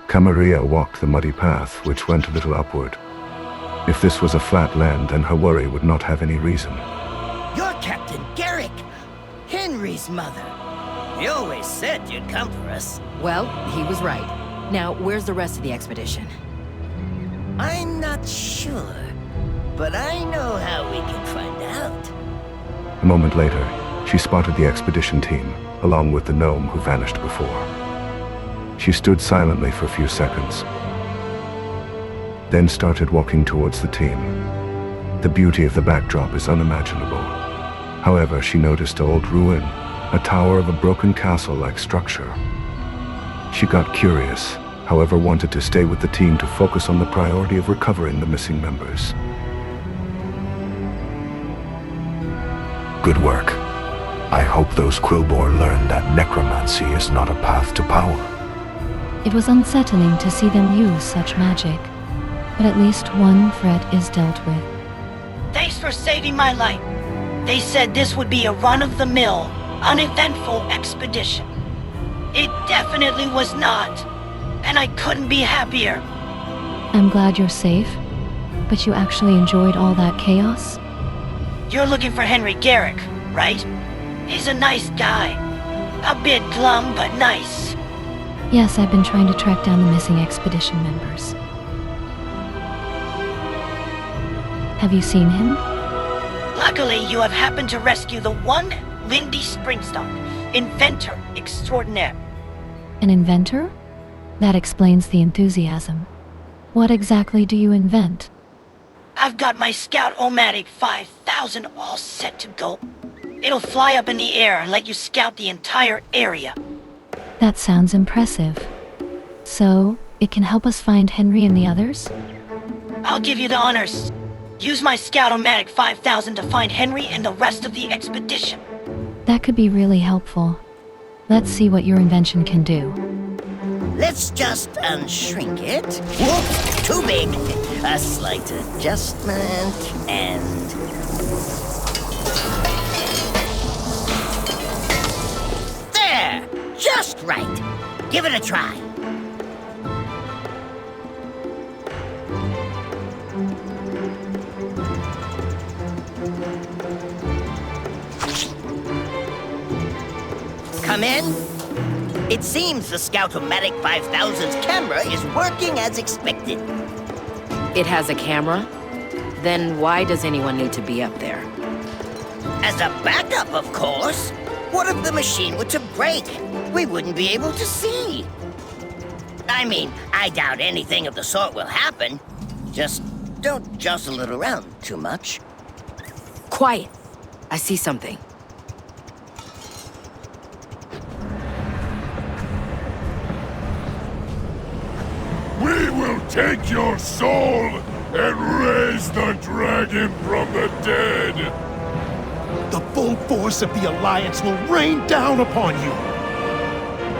Kamaria walked the muddy path, which went a little upward. If this was a flat land, then her worry would not have any reason. You're Captain Garrick, Henry's mother. You always said you'd come for us. Well, he was right. Now, where's the rest of the expedition? I'm not sure, but I know how we can find out. A moment later, she spotted the expedition team, along with the gnome who vanished before. She stood silently for a few seconds, then started walking towards the team. The beauty of the backdrop is unimaginable. However, she noticed an old ruin, a tower of a broken castle-like structure. She got curious, however wanted to stay with the team to focus on the priority of recovering the missing members. Good work. I hope those Quillboar learned that necromancy is not a path to power. It was unsettling to see them use such magic, but at least one threat is dealt with. Thanks for saving my life. They said this would be a run-of-the-mill, uneventful expedition. It definitely was not, and I couldn't be happier. I'm glad you're safe, but you actually enjoyed all that chaos? You're looking for Henry Garrick, right? He's a nice guy. A bit glum, but nice. Yes, I've been trying to track down the missing expedition members. Have you seen him? Luckily, you have happened to rescue the one Lindie Springstock, inventor extraordinaire. An inventor? That explains the enthusiasm. What exactly do you invent? I've got my Scout-o-Matic 5000 all set to go. It'll fly up in the air and let you scout the entire area. That sounds impressive. So, it can help us find Henry and the others? I'll give you the honors. Use my Scout-o-Matic 5000 to find Henry and the rest of the expedition. That could be really helpful. Let's see what your invention can do. Let's just unshrink it. Whoops, too big. A slight adjustment, and... There! Just right. Give it a try. Come in. It seems the Scout-o-Matic 5000's camera is working as expected. It has a camera? Then why does anyone need to be up there? As a backup, of course. What if the machine were to break? We wouldn't be able to see. I mean, I doubt anything of the sort will happen. Just don't jostle it around too much. Quiet! I see something. We will take your soul and raise the dragon from the dead. The full force of the Alliance will rain down upon you.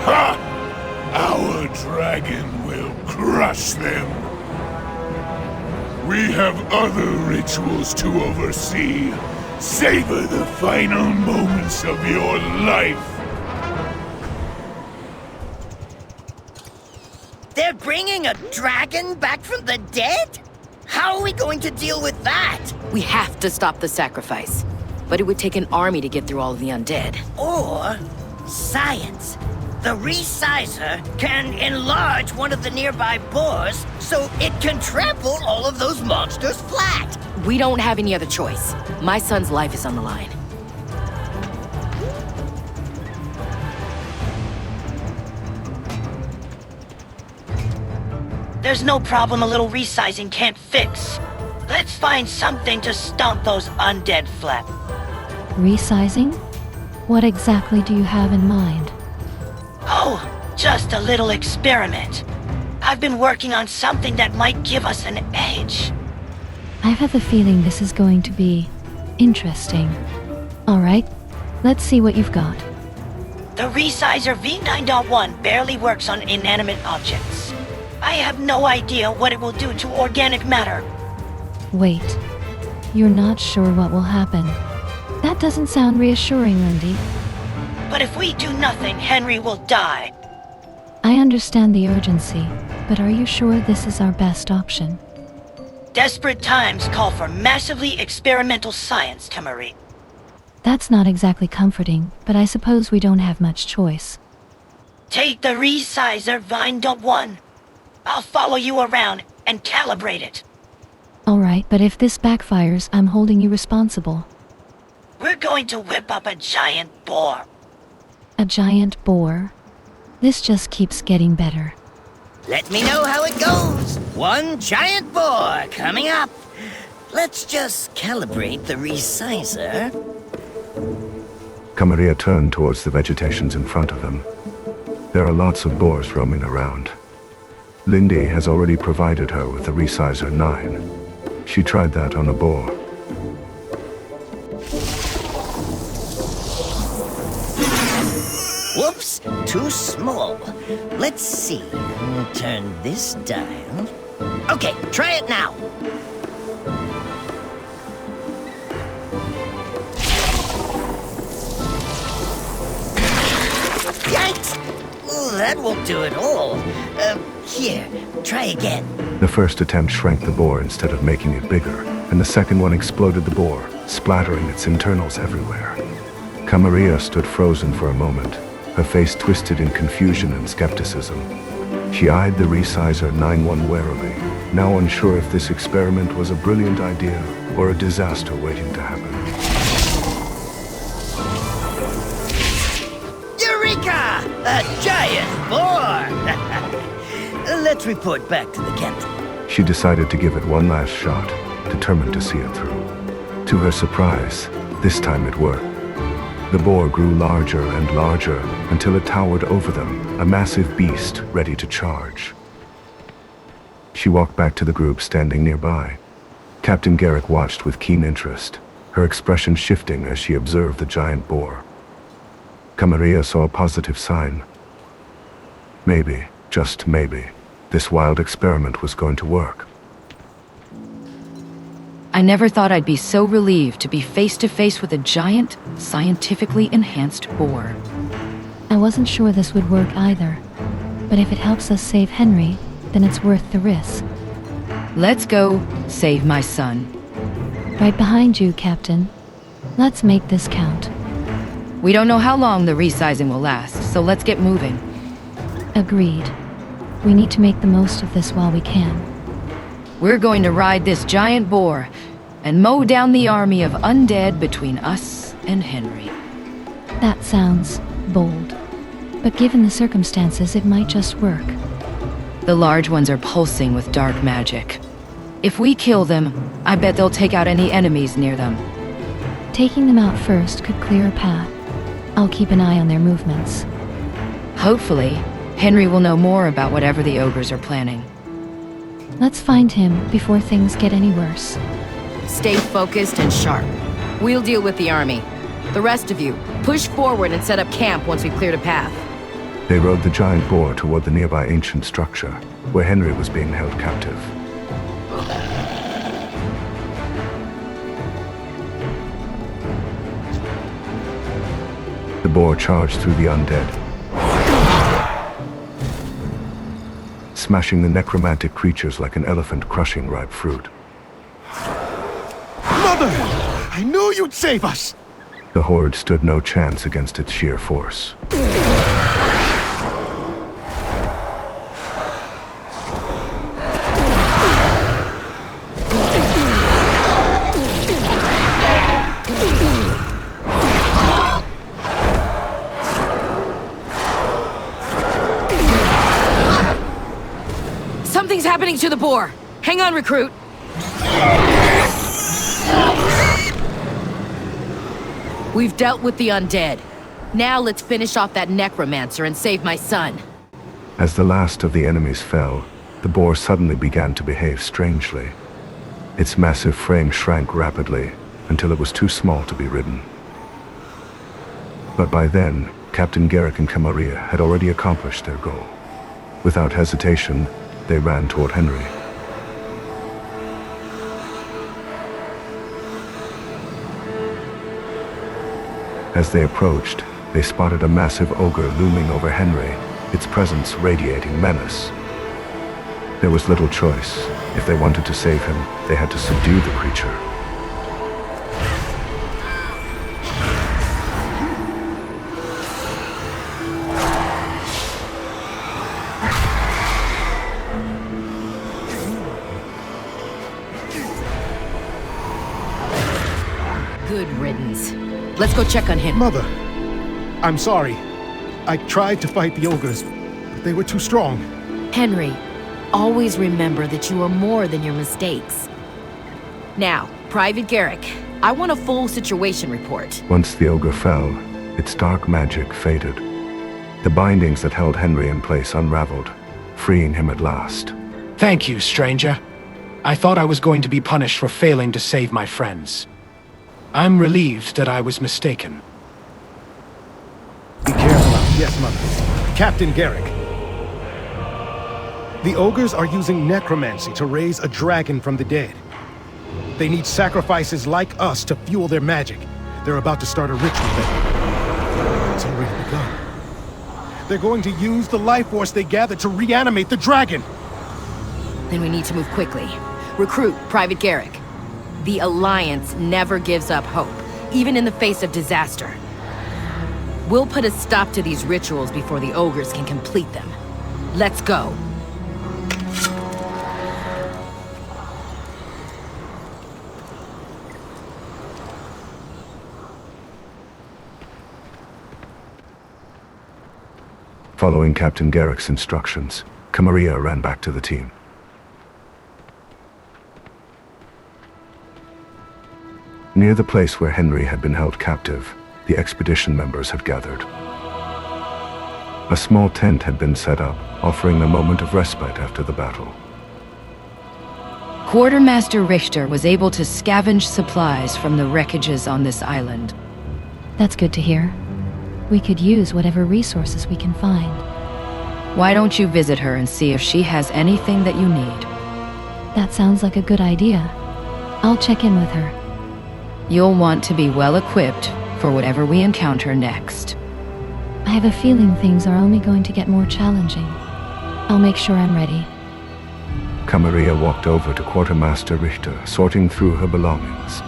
Ha! Our dragon will crush them. We have other rituals to oversee. Savor the final moments of your life. They're bringing a dragon back from the dead? How are we going to deal with that? We have to stop the sacrifice. But it would take an army to get through all of the undead. Or science. The Resizer can enlarge one of the nearby boars so it can trample all of those monsters flat. We don't have any other choice. My son's life is on the line. There's no problem a little resizing can't fix. Let's find something to stomp those undead flat. Resizing? What exactly do you have in mind? Oh, just a little experiment. I've been working on something that might give us an edge. I've had the feeling this is going to be interesting. Alright, let's see what you've got. The Resizer V9.1 barely works on inanimate objects. I have no idea what it will do to organic matter. Wait, you're not sure what will happen. That doesn't sound reassuring, Lindie. But if we do nothing, Henry will die. I understand the urgency, but are you sure this is our best option? Desperate times call for massively experimental science, Kamaria. That's not exactly comforting, but I suppose we don't have much choice. Take the Resizer Vine Dump 1. I'll follow you around and calibrate it. Alright, but if this backfires, I'm holding you responsible. We're going to whip up a giant boar. A giant boar? This just keeps getting better. Let me know how it goes. One giant boar coming up. Let's just calibrate the Resizer. Kamaria turned towards the vegetations in front of them. There are lots of boars roaming around. Lindie has already provided her with the Resizer 9. She tried that on a boar. Whoops, too small. Let's see. Turn this dial. Okay, try it now. Yikes! Oh, that won't do it all. Here, try again. The first attempt shrank the boar instead of making it bigger, and the second one exploded the boar, splattering its internals everywhere. Kamaria stood frozen for a moment, her face twisted in confusion and skepticism. She eyed the Resizer 9-1 warily, now unsure if this experiment was a brilliant idea or a disaster waiting to happen. Eureka! A giant boar! Let's report back to the captain. She decided to give it one last shot, determined to see it through. To her surprise, this time it worked. The boar grew larger and larger until it towered over them, a massive beast ready to charge. She walked back to the group standing nearby. Captain Garrick watched with keen interest, her expression shifting as she observed the giant boar. Kamaria saw a positive sign. Maybe, just maybe, this wild experiment was going to work. I never thought I'd be so relieved to be face to face with a giant, scientifically enhanced boar. I wasn't sure this would work either, but if it helps us save Henry, then it's worth the risk. Let's go save my son. Right behind you, Captain. Let's make this count. We don't know how long the resizing will last, so let's get moving. Agreed. We need to make the most of this while we can. We're going to ride this giant boar and mow down the army of undead between us and Henry. That sounds bold. But given the circumstances, it might just work. The large ones are pulsing with dark magic. If we kill them, I bet they'll take out any enemies near them. Taking them out first could clear a path. I'll keep an eye on their movements. Hopefully, Henry will know more about whatever the ogres are planning. Let's find him before things get any worse. Stay focused and sharp. We'll deal with the army. The rest of you, push forward and set up camp once we've cleared a path. They rode the giant boar toward the nearby ancient structure, where Henry was being held captive. The boar charged through the undead, smashing the necromantic creatures like an elephant crushing ripe fruit. Mother! I knew you'd save us! The horde stood no chance against its sheer force. Something's happening to the boar! Hang on, recruit! We've dealt with the undead. Now let's finish off that necromancer and save my son. As the last of the enemies fell, the boar suddenly began to behave strangely. Its massive frame shrank rapidly until it was too small to be ridden. But by then, Captain Garrick and Kamaria had already accomplished their goal. Without hesitation, they ran toward Henry. As they approached, they spotted a massive ogre looming over Henry, its presence radiating menace. There was little choice. If they wanted to save him, they had to subdue the creature. Good riddance. Let's go check on him. Mother, I'm sorry. I tried to fight the ogres, but they were too strong. Henry, always remember that you are more than your mistakes. Now, Private Garrick, I want a full situation report. Once the ogre fell, its dark magic faded. The bindings that held Henry in place unraveled, freeing him at last. Thank you, stranger. I thought I was going to be punished for failing to save my friends. I'm relieved that I was mistaken. Be careful. Yes, Mother. Captain Garrick. The ogres are using necromancy to raise a dragon from the dead. They need sacrifices like us to fuel their magic. They're about to start a ritual that it's already begun. They're going to use the life force they gathered to reanimate the dragon. Then we need to move quickly. Recruit Private Garrick. The Alliance never gives up hope, even in the face of disaster. We'll put a stop to these rituals before the ogres can complete them. Let's go. Following Captain Garrick's instructions, Kamaria ran back to the team. Near the place where Henry had been held captive, the expedition members had gathered. A small tent had been set up, offering a moment of respite after the battle. Quartermaster Richter was able to scavenge supplies from the wreckages on this island. That's good to hear. We could use whatever resources we can find. Why don't you visit her and see if she has anything that you need? That sounds like a good idea. I'll check in with her. You'll want to be well equipped for whatever we encounter next. I have a feeling things are only going to get more challenging. I'll make sure I'm ready. Kamaria walked over to Quartermaster Richter, sorting through her belongings.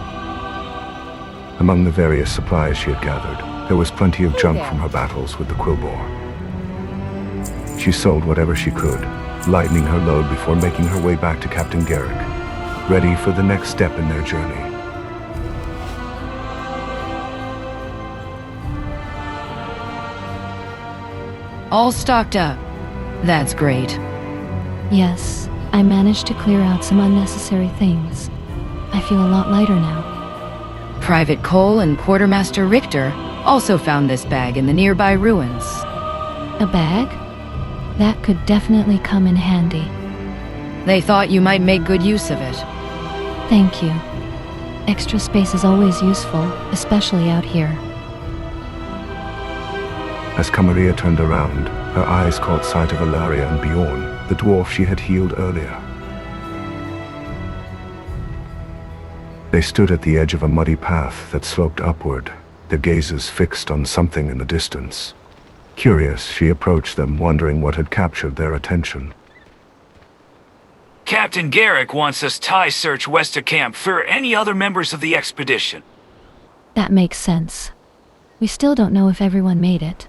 Among the various supplies she had gathered, there was plenty of junk from her battles with the Quillboar. She sold whatever she could, lightening her load before making her way back to Captain Garrick, ready for the next step in their journey. All stocked up. That's great. Yes, I managed to clear out some unnecessary things. I feel a lot lighter now. Private Cole and Quartermaster Richter also found this bag in the nearby ruins. A bag? That could definitely come in handy. They thought you might make good use of it. Thank you. Extra space is always useful, especially out here. As Kamaria turned around, her eyes caught sight of Ralia and Bjorn, the dwarf she had healed earlier. They stood at the edge of a muddy path that sloped upward, their gazes fixed on something in the distance. Curious, she approached them, wondering what had captured their attention. Captain Garrick wants us to search west of camp for any other members of the expedition. That makes sense. We still don't know if everyone made it.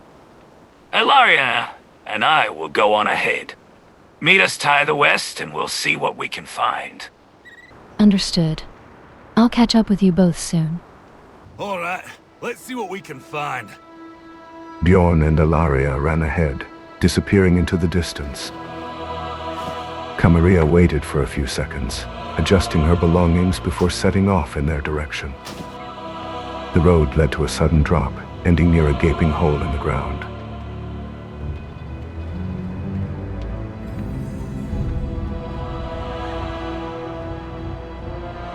Ralia and I will go on ahead. Meet us to the west and we'll see what we can find. Understood. I'll catch up with you both soon. All right, let's see what we can find. Bjorn and Ralia ran ahead, disappearing into the distance. Kamaria waited for a few seconds, adjusting her belongings before setting off in their direction. The road led to a sudden drop, ending near a gaping hole in the ground.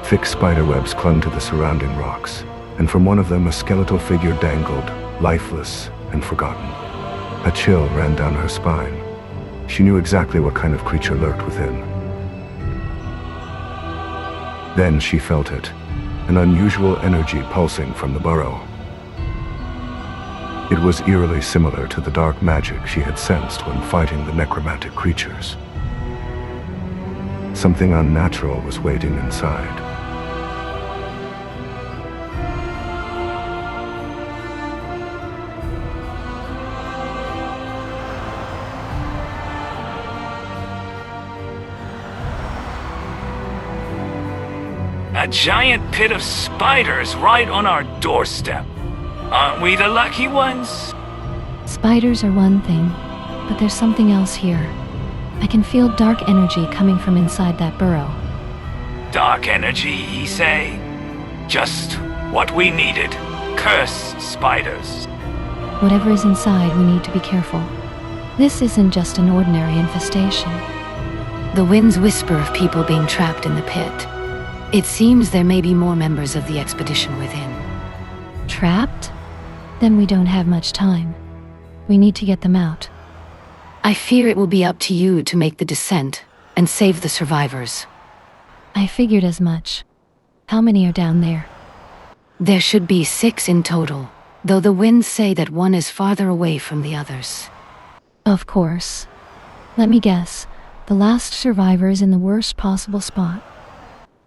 Thick spiderwebs clung to the surrounding rocks, and from one of them a skeletal figure dangled, lifeless and forgotten. A chill ran down her spine. She knew exactly what kind of creature lurked within. Then she felt it, an unusual energy pulsing from the burrow. It was eerily similar to the dark magic she had sensed when fighting the necromantic creatures. Something unnatural was waiting inside. A giant pit of spiders right on our doorstep. Aren't we the lucky ones? Spiders are one thing, but there's something else here. I can feel dark energy coming from inside that burrow. Dark energy, ye say? Just what we needed. Cursed spiders. Whatever is inside, we need to be careful. This isn't just an ordinary infestation. The winds whisper of people being trapped in the pit. It seems there may be more members of the expedition within. Trapped? Then we don't have much time. We need to get them out. I fear it will be up to you to make the descent and save the survivors. I figured as much. How many are down there? There should be 6 in total, though the winds say that one is farther away from the others. Of course. Let me guess. The last survivor is in the worst possible spot.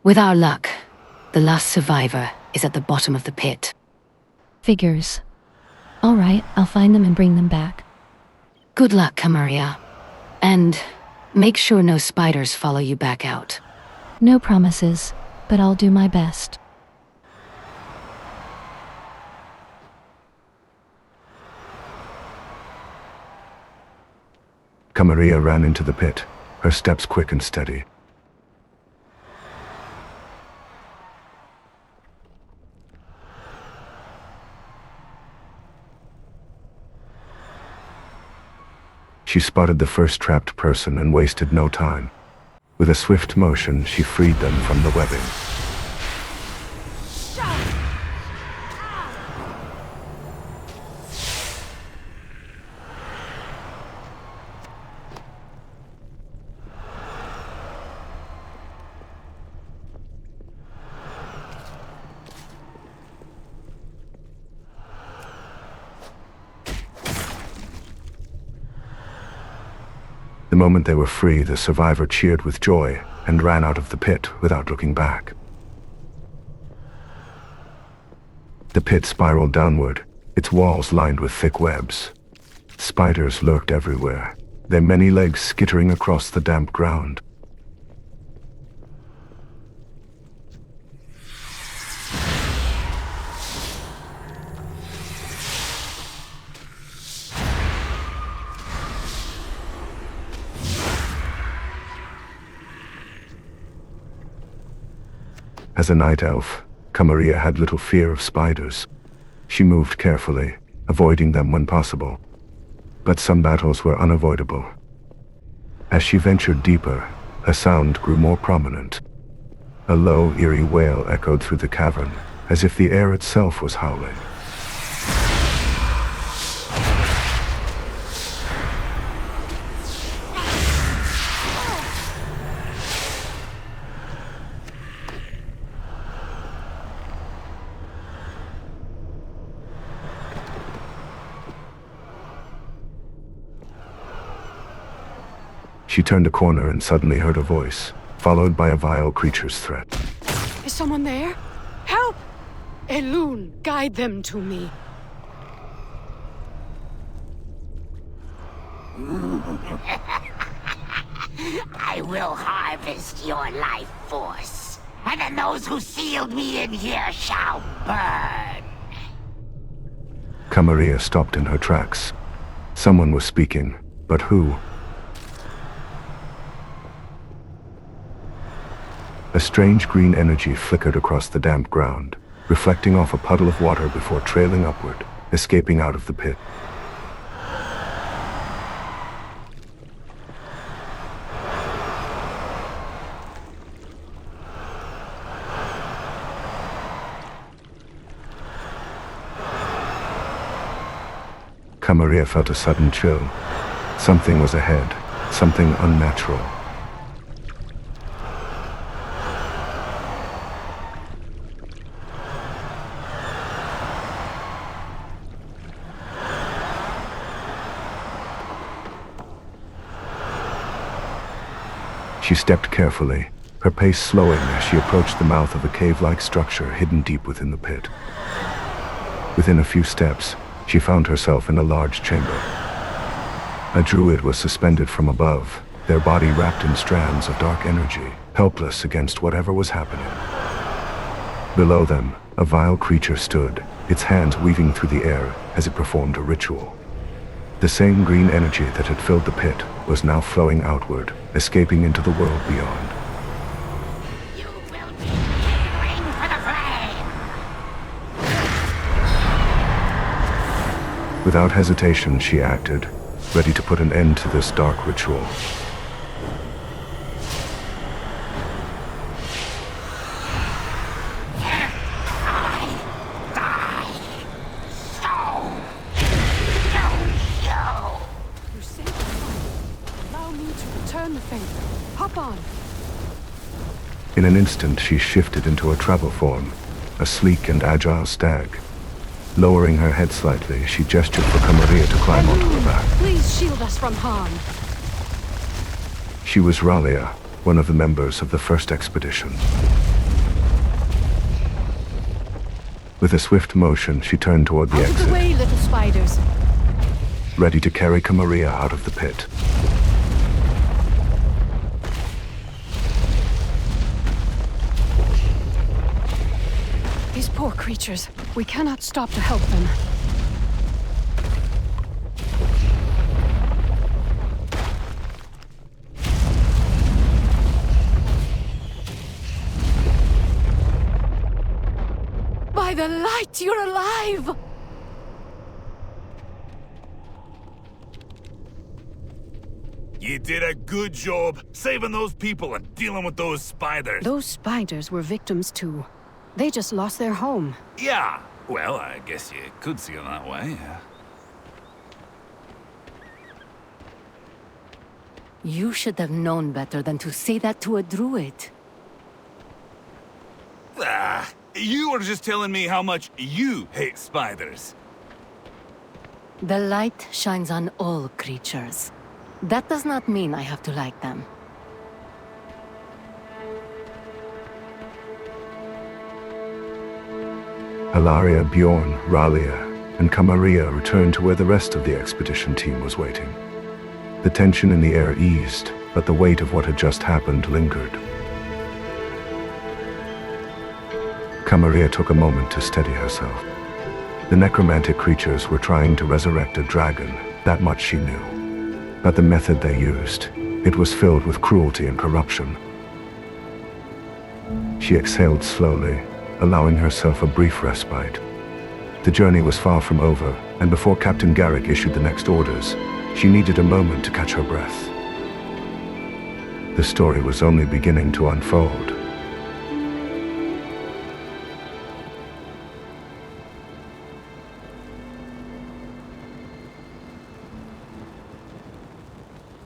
With our luck, the last survivor is at the bottom of the pit. Figures. All right, I'll find them and bring them back. Good luck, Kamaria. And make sure no spiders follow you back out. No promises, but I'll do my best. Kamaria ran into the pit, her steps quick and steady. She spotted the first trapped person and wasted no time. With a swift motion, she freed them from the webbing. The moment they were free, the survivor cheered with joy and ran out of the pit without looking back. The pit spiraled downward, its walls lined with thick webs. Spiders lurked everywhere, their many legs skittering across the damp ground. As a night elf, Kamaria had little fear of spiders. She moved carefully, avoiding them when possible. But some battles were unavoidable. As she ventured deeper, a sound grew more prominent. A low, eerie wail echoed through the cavern, as if the air itself was howling. She turned a corner and suddenly heard a voice, followed by a vile creature's threat. Is someone there? Help! Elune, guide them to me. I will harvest your life force, and then those who sealed me in here shall burn. Kamaria stopped in her tracks. Someone was speaking, but who? A strange green energy flickered across the damp ground, reflecting off a puddle of water before trailing upward, escaping out of the pit. Kamaria felt a sudden chill. Something was ahead, something unnatural. She stepped carefully, her pace slowing as she approached the mouth of a cave-like structure hidden deep within the pit. Within a few steps, she found herself in a large chamber. A druid was suspended from above, their body wrapped in strands of dark energy, helpless against whatever was happening. Below them, a vile creature stood, its hands weaving through the air as it performed a ritual. The same green energy that had filled the pit was now flowing outward, escaping into the world beyond. You will be preparing for the flame! Without hesitation, she acted, ready to put an end to this dark ritual. In an instant, she shifted into a travel form, a sleek and agile stag. Lowering her head slightly, she gestured for Kamaria to climb onto her back. Please shield us from harm. She was Ralia, one of the members of the first expedition. With a swift motion, she turned toward the exit. Out of the way, little spiders. Ready to carry Kamaria out of the pit. These poor creatures. We cannot stop to help them. By the light, you're alive! You did a good job saving those people and dealing with those spiders. Those spiders were victims too. They just lost their home. Yeah, well, I guess you could see it that way. You should have known better than to say that to a druid. You were just telling me how much you hate spiders. The light shines on all creatures. That does not mean I have to like them. Hilaria, Bjorn, Ralia, and Kamaria returned to where the rest of the expedition team was waiting. The tension in the air eased, but the weight of what had just happened lingered. Kamaria took a moment to steady herself. The necromantic creatures were trying to resurrect a dragon, that much she knew. But the method they used, it was filled with cruelty and corruption. She exhaled slowly, allowing herself a brief respite. The journey was far from over, and before Captain Garrick issued the next orders, she needed a moment to catch her breath. The story was only beginning to unfold.